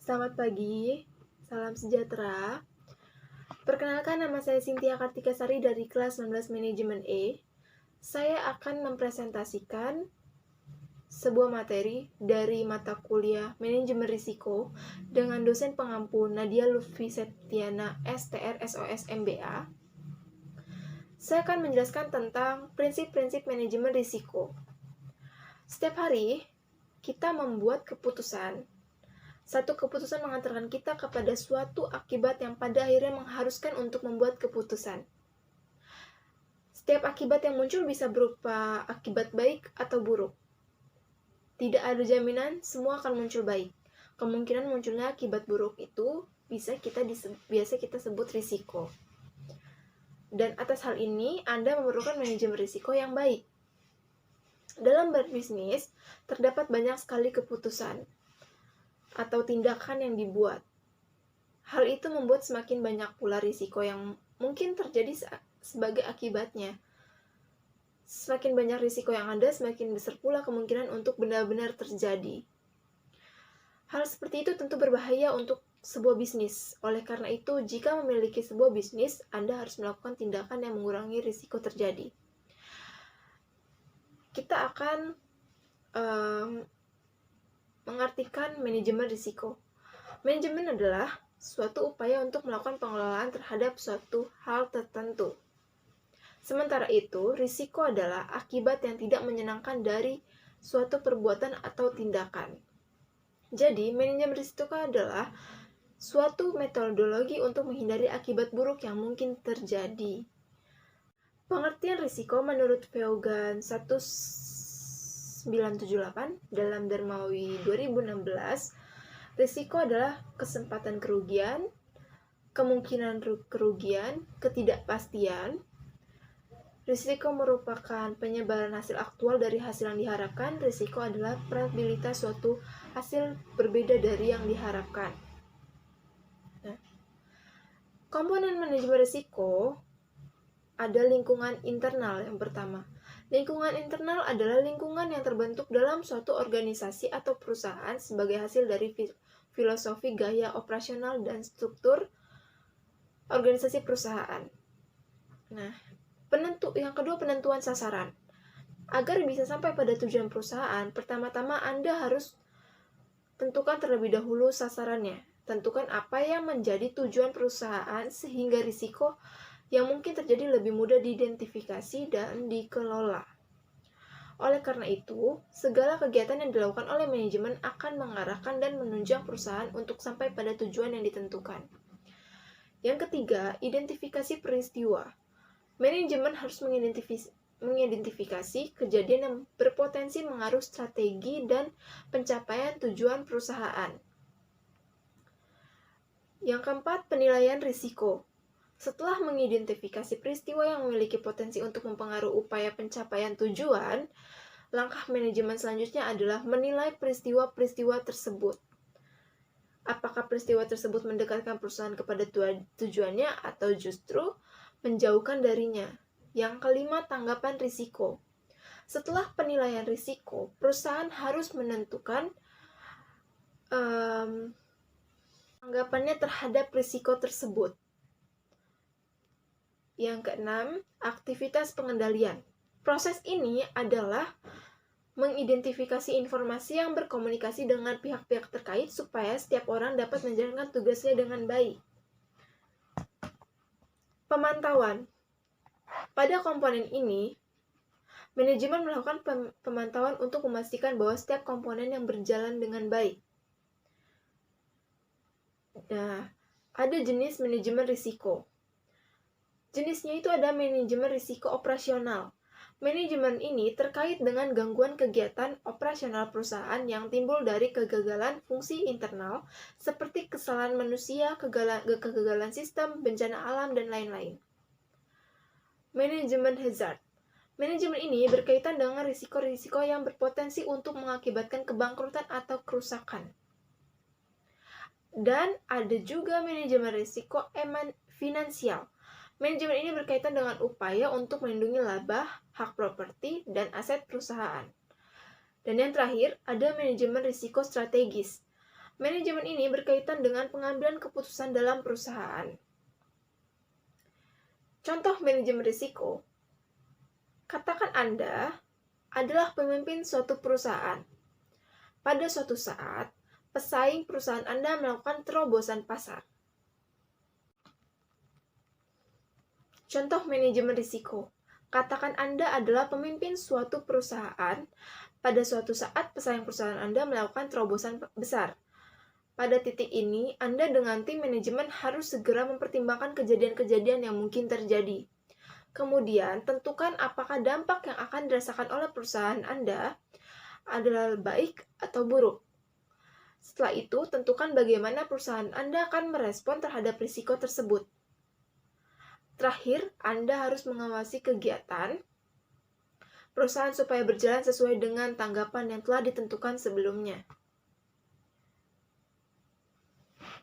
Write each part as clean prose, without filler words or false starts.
Selamat pagi, salam sejahtera. Perkenalkan, nama saya Cynthia Kartikasari dari kelas 19 Manajemen E. Saya akan mempresentasikan sebuah materi dari mata kuliah Manajemen Risiko dengan dosen pengampu Nadia Lutfi Septiana STR SOS MBA. Saya akan menjelaskan tentang prinsip-prinsip manajemen risiko. Setiap hari, kita membuat keputusan. Satu keputusan mengantarkan kita kepada suatu akibat yang pada akhirnya mengharuskan untuk membuat keputusan. Setiap akibat yang muncul bisa berupa akibat baik atau buruk. Tidak ada jaminan semua akan muncul baik. Kemungkinan munculnya akibat buruk itu biasa kita sebut risiko. Dan atas hal ini, Anda memerlukan manajemen risiko yang baik. Dalam berbisnis, terdapat banyak sekali keputusan atau tindakan yang dibuat. Hal itu membuat semakin banyak pula risiko yang mungkin terjadi sebagai akibatnya. Semakin banyak risiko yang ada, semakin besar pula kemungkinan untuk benar-benar terjadi. Hal seperti itu tentu berbahaya untuk sebuah bisnis. Oleh karena itu, jika memiliki sebuah bisnis, Anda harus melakukan tindakan yang mengurangi risiko terjadi. Kita akan mengartikan manajemen risiko. Manajemen adalah suatu upaya untuk melakukan pengelolaan terhadap suatu hal tertentu. Sementara itu, risiko adalah akibat yang tidak menyenangkan dari suatu perbuatan atau tindakan. Jadi, manajemen risiko adalah suatu metodologi untuk menghindari akibat buruk yang mungkin terjadi. Pengertian risiko menurut Vaughan 1978 dalam Darmawi 2016, risiko adalah kesempatan kerugian, kemungkinan kerugian, ketidakpastian. Risiko merupakan penyebaran hasil aktual dari hasil yang diharapkan. Risiko adalah probabilitas suatu hasil berbeda dari yang diharapkan. Nah, komponen manajemen risiko ada lingkungan internal yang pertama. Lingkungan internal adalah lingkungan yang terbentuk dalam suatu organisasi atau perusahaan sebagai hasil dari filosofi, gaya operasional, dan struktur organisasi perusahaan. Nah, yang kedua, penentuan sasaran. Agar bisa sampai pada tujuan perusahaan, pertama-tama Anda harus tentukan terlebih dahulu sasarannya. Tentukan apa yang menjadi tujuan perusahaan sehingga risiko yang mungkin terjadi lebih mudah diidentifikasi dan dikelola. Oleh karena itu, segala kegiatan yang dilakukan oleh manajemen akan mengarahkan dan menunjang perusahaan untuk sampai pada tujuan yang ditentukan. Yang ketiga, identifikasi peristiwa. Manajemen harus mengidentifikasi kejadian yang berpotensi mengaruh strategi dan pencapaian tujuan perusahaan. Yang keempat, penilaian risiko. Setelah mengidentifikasi peristiwa yang memiliki potensi untuk mempengaruhi upaya pencapaian tujuan, langkah manajemen selanjutnya adalah menilai peristiwa-peristiwa tersebut. Apakah peristiwa tersebut mendekatkan perusahaan kepada tujuannya atau justru menjauhkan darinya? Yang kelima, tanggapan risiko. Setelah penilaian risiko, perusahaan harus menentukan tanggapannya terhadap risiko tersebut. Yang keenam, aktivitas pengendalian. Proses ini adalah mengidentifikasi informasi yang berkomunikasi dengan pihak-pihak terkait supaya setiap orang dapat menjalankan tugasnya dengan baik. Pemantauan. Pada komponen ini, manajemen melakukan pemantauan untuk memastikan bahwa setiap komponen yang berjalan dengan baik. Nah, ada jenis manajemen risiko. Jenisnya itu ada manajemen risiko operasional. Manajemen ini terkait dengan gangguan kegiatan operasional perusahaan yang timbul dari kegagalan fungsi internal seperti kesalahan manusia, kegagalan sistem, bencana alam, dan lain-lain. Manajemen hazard. Manajemen ini berkaitan dengan risiko-risiko yang berpotensi untuk mengakibatkan kebangkrutan atau kerusakan. Dan ada juga manajemen risiko finansial. Manajemen ini berkaitan dengan upaya untuk melindungi laba, hak properti, dan aset perusahaan. Dan yang terakhir, ada manajemen risiko strategis. Manajemen ini berkaitan dengan pengambilan keputusan dalam perusahaan. Contoh manajemen risiko. Katakan Anda adalah pemimpin suatu perusahaan. Pada suatu saat, pesaing perusahaan Anda melakukan terobosan pasar. Contoh manajemen risiko. Katakan Anda adalah pemimpin suatu perusahaan. Pada suatu saat, pesaing perusahaan Anda melakukan terobosan besar. Pada titik ini, Anda dengan tim manajemen harus segera mempertimbangkan kejadian-kejadian yang mungkin terjadi. Kemudian, tentukan apakah dampak yang akan dirasakan oleh perusahaan Anda adalah baik atau buruk. Setelah itu, tentukan bagaimana perusahaan Anda akan merespon terhadap risiko tersebut. Terakhir, Anda harus mengawasi kegiatan perusahaan supaya berjalan sesuai dengan tanggapan yang telah ditentukan sebelumnya.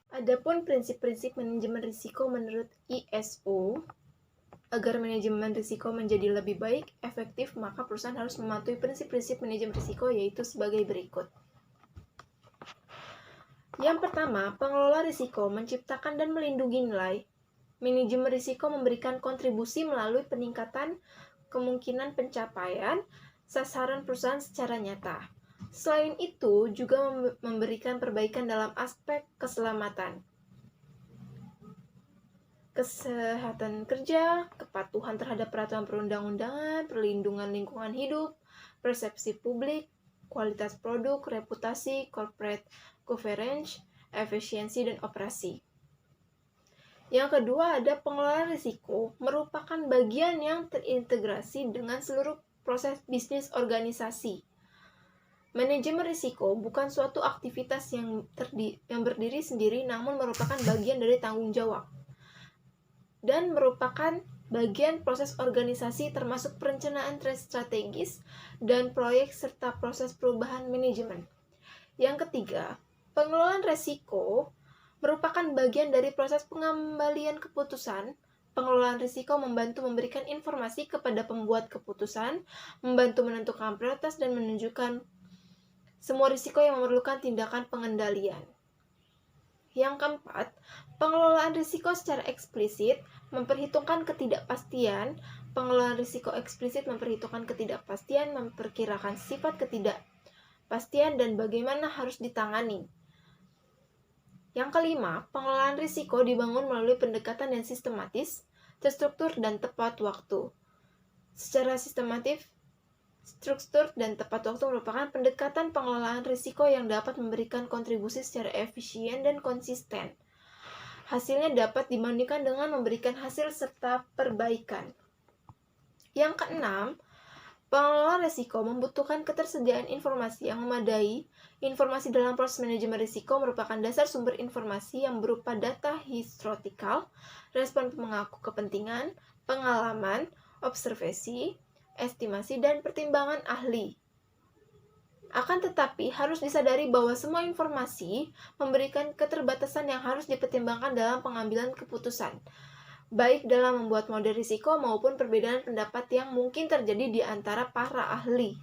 Adapun prinsip-prinsip manajemen risiko menurut ISO, agar manajemen risiko menjadi lebih baik, efektif, maka perusahaan harus mematuhi prinsip-prinsip manajemen risiko, yaitu sebagai berikut. Yang pertama, pengelola risiko menciptakan dan melindungi nilai. Manajemen risiko memberikan kontribusi melalui peningkatan kemungkinan pencapaian sasaran perusahaan secara nyata. Selain itu, juga memberikan perbaikan dalam aspek keselamatan, kesehatan kerja, kepatuhan terhadap peraturan perundang-undangan, perlindungan lingkungan hidup, persepsi publik, kualitas produk, reputasi, corporate governance, efisiensi, dan operasi. Yang kedua, ada pengelolaan risiko, merupakan bagian yang terintegrasi dengan seluruh proses bisnis organisasi. Manajemen risiko bukan suatu aktivitas yang berdiri sendiri, namun merupakan bagian dari tanggung jawab dan merupakan bagian proses organisasi termasuk perencanaan strategis dan proyek serta proses perubahan manajemen. Yang ketiga, pengelolaan risiko merupakan bagian dari proses pengembalian keputusan. Pengelolaan risiko membantu memberikan informasi kepada pembuat keputusan, membantu menentukan prioritas dan menunjukkan semua risiko yang memerlukan tindakan pengendalian. Yang keempat, pengelolaan risiko secara eksplisit memperhitungkan ketidakpastian. Pengelolaan risiko eksplisit memperhitungkan ketidakpastian, memperkirakan sifat ketidakpastian dan bagaimana harus ditangani. Yang kelima, pengelolaan risiko dibangun melalui pendekatan yang sistematis, terstruktur, dan tepat waktu. Secara sistematis, struktur, dan tepat waktu merupakan pendekatan pengelolaan risiko yang dapat memberikan kontribusi secara efisien dan konsisten. Hasilnya dapat dibandingkan dengan memberikan hasil serta perbaikan. Yang keenam, pengelolaan risiko membutuhkan ketersediaan informasi yang memadai. Informasi dalam proses manajemen risiko merupakan dasar sumber informasi yang berupa data historical, respon pemangku kepentingan, pengalaman, observasi, estimasi, dan pertimbangan ahli. Akan tetapi, harus disadari bahwa semua informasi memberikan keterbatasan yang harus dipertimbangkan dalam pengambilan keputusan, baik dalam membuat model risiko maupun perbedaan pendapat yang mungkin terjadi di antara para ahli.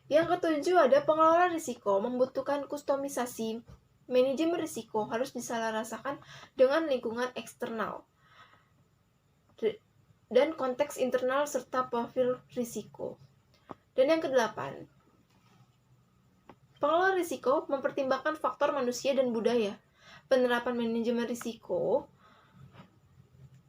Yang ketujuh, ada pengelolaan risiko membutuhkan kustomisasi. Manajemen risiko harus diselarasakan dengan lingkungan eksternal dan konteks internal serta profil risiko. Dan yang kedelapan, pengelola risiko mempertimbangkan faktor manusia dan budaya. Penerapan manajemen risiko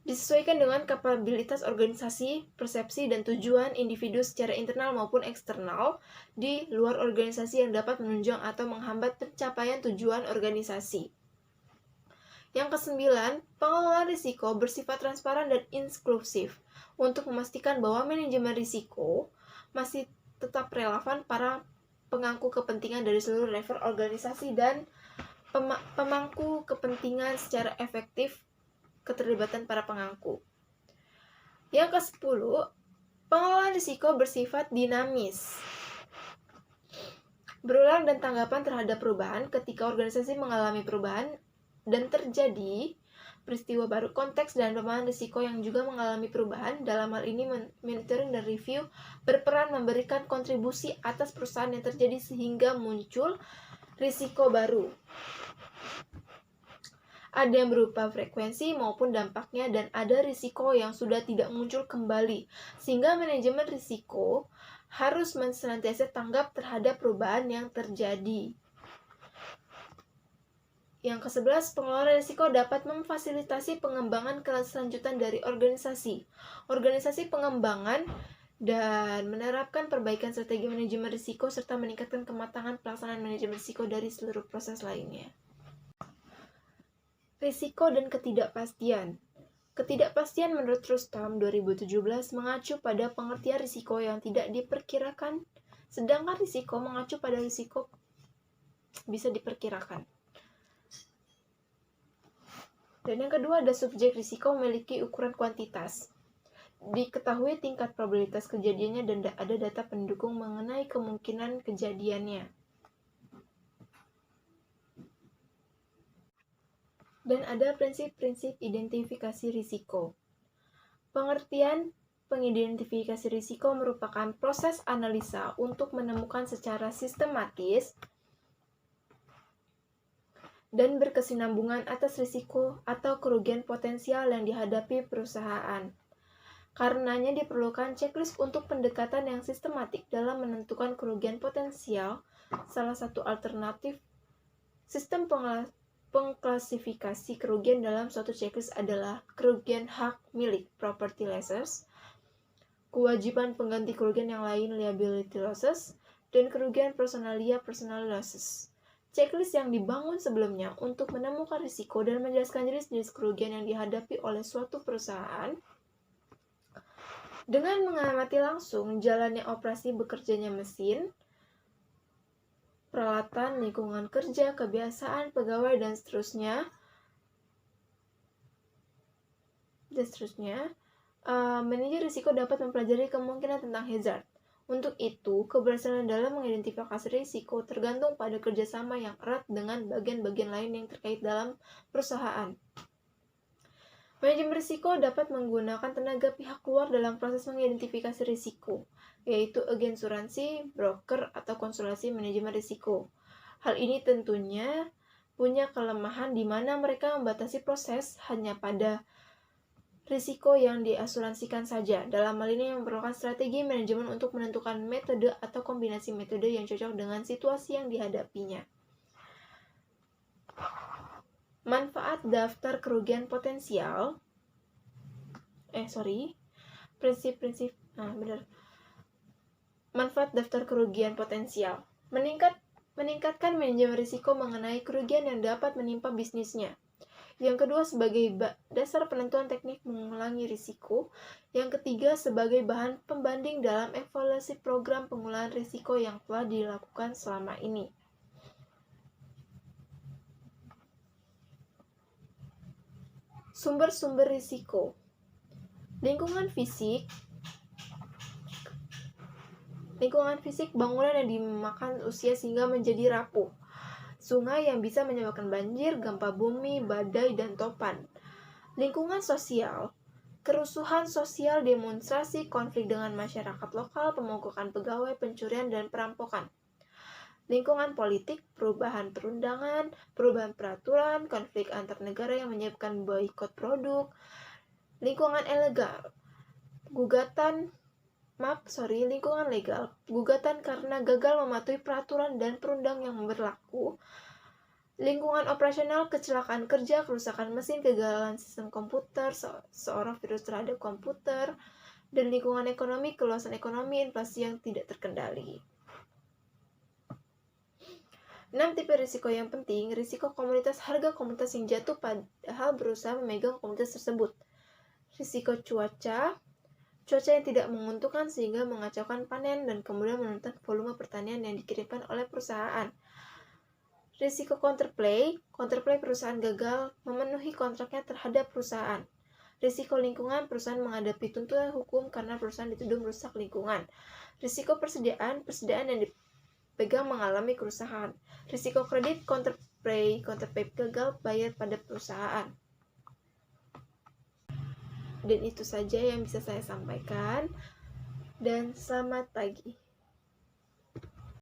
disesuaikan dengan kapabilitas organisasi, persepsi, dan tujuan individu secara internal maupun eksternal di luar organisasi yang dapat menunjang atau menghambat pencapaian tujuan organisasi. Yang kesembilan, pengelolaan risiko bersifat transparan dan inklusif untuk memastikan bahwa manajemen risiko masih tetap relevan para pemangku kepentingan dari seluruh level organisasi dan pemangku kepentingan secara efektif keterlibatan para pemangku. Yang ke-10, pengelolaan risiko bersifat dinamis. Berulang dan tanggapan terhadap perubahan. Ketika organisasi mengalami perubahan dan terjadi peristiwa baru, konteks dan pemahaman risiko yang juga mengalami perubahan. Dalam hal ini, monitoring dan review berperan memberikan kontribusi atas perusahaan yang terjadi sehingga muncul Risiko baru ada yang berupa frekuensi maupun dampaknya, dan ada risiko yang sudah tidak muncul kembali, sehingga manajemen risiko harus senantiasa tanggap terhadap perubahan yang terjadi. Yang ke-11, pengelola risiko dapat memfasilitasi pengembangan kelanjutan dari organisasi. Organisasi pengembangan dan menerapkan perbaikan strategi manajemen risiko serta meningkatkan kematangan pelaksanaan manajemen risiko dari seluruh proses lainnya. Risiko dan ketidakpastian. Ketidakpastian menurut Rustam 2017 mengacu pada pengertian risiko yang tidak diperkirakan, sedangkan risiko mengacu pada risiko bisa diperkirakan. Dan yang kedua, ada subjek risiko memiliki ukuran kuantitas. Diketahui tingkat probabilitas kejadiannya dan ada data pendukung mengenai kemungkinan kejadiannya. Dan ada prinsip-prinsip identifikasi risiko. Pengertian pengidentifikasi risiko merupakan proses analisa untuk menemukan secara sistematis dan berkesinambungan atas risiko atau kerugian potensial yang dihadapi perusahaan. Karenanya diperlukan checklist untuk pendekatan yang sistematik dalam menentukan kerugian potensial. Salah satu alternatif sistem pengklasifikasi kerugian dalam suatu checklist adalah kerugian hak milik property losses, kewajiban pengganti kerugian yang lain liability losses, dan kerugian personalia personal losses. Checklist yang dibangun sebelumnya untuk menemukan risiko dan menjelaskan jenis-jenis kerugian yang dihadapi oleh suatu perusahaan dengan mengamati langsung jalannya operasi bekerjanya mesin, peralatan, lingkungan kerja, kebiasaan pegawai, dan seterusnya. Manajer risiko dapat mempelajari kemungkinan tentang hazard. Untuk itu, keberhasilan dalam mengidentifikasi risiko tergantung pada kerjasama yang erat dengan bagian-bagian lain yang terkait dalam perusahaan. Manajemen risiko dapat menggunakan tenaga pihak luar dalam proses mengidentifikasi risiko, yaitu agen asuransi, broker, atau konsultasi manajemen risiko. Hal ini tentunya punya kelemahan di mana mereka membatasi proses hanya pada risiko yang diasuransikan saja. Dalam hal ini memerlukan strategi manajemen untuk menentukan metode atau kombinasi metode yang cocok dengan situasi yang dihadapinya. Manfaat daftar kerugian potensial. Manfaat daftar kerugian potensial. Meningkatkan manajemen risiko mengenai kerugian yang dapat menimpa bisnisnya. Yang kedua, sebagai dasar penentuan teknik mengurangi risiko. Yang ketiga, sebagai bahan pembanding dalam evaluasi program pengurangan risiko yang telah dilakukan selama ini. Sumber-sumber risiko. Lingkungan fisik, bangunan yang dimakan usia sehingga menjadi rapuh. Sungai yang bisa menyebabkan banjir, gempa bumi, badai, dan topan. Lingkungan sosial, kerusuhan sosial, demonstrasi, konflik dengan masyarakat lokal, pemogokan pegawai, pencurian, dan perampokan. Lingkungan politik, perubahan perundangan, perubahan peraturan, konflik antar negara yang menyebabkan boikot produk. Lingkungan ilegal, lingkungan legal, gugatan karena gagal mematuhi peraturan dan perundang yang berlaku. Lingkungan operasional, kecelakaan kerja, kerusakan mesin, kegagalan sistem komputer, seorang virus terhadap komputer. Dan lingkungan ekonomi, keluasan ekonomi, inflasi yang tidak terkendali. 6 tipe risiko yang penting. Risiko komoditas, harga komoditas yang jatuh padahal berusaha memegang komoditas tersebut. Risiko cuaca yang tidak menguntungkan sehingga mengacaukan panen dan kemudian menurunkan volume pertanian yang dikirimkan oleh perusahaan. Risiko counterplay perusahaan gagal memenuhi kontraknya terhadap perusahaan. Risiko lingkungan, perusahaan menghadapi tuntutan hukum karena perusahaan dituduh merusak lingkungan. Risiko persediaan yang dipegang mengalami kerusakan. Risiko kredit, counterplay gagal bayar pada perusahaan. Dan itu saja yang bisa saya sampaikan, dan selamat pagi.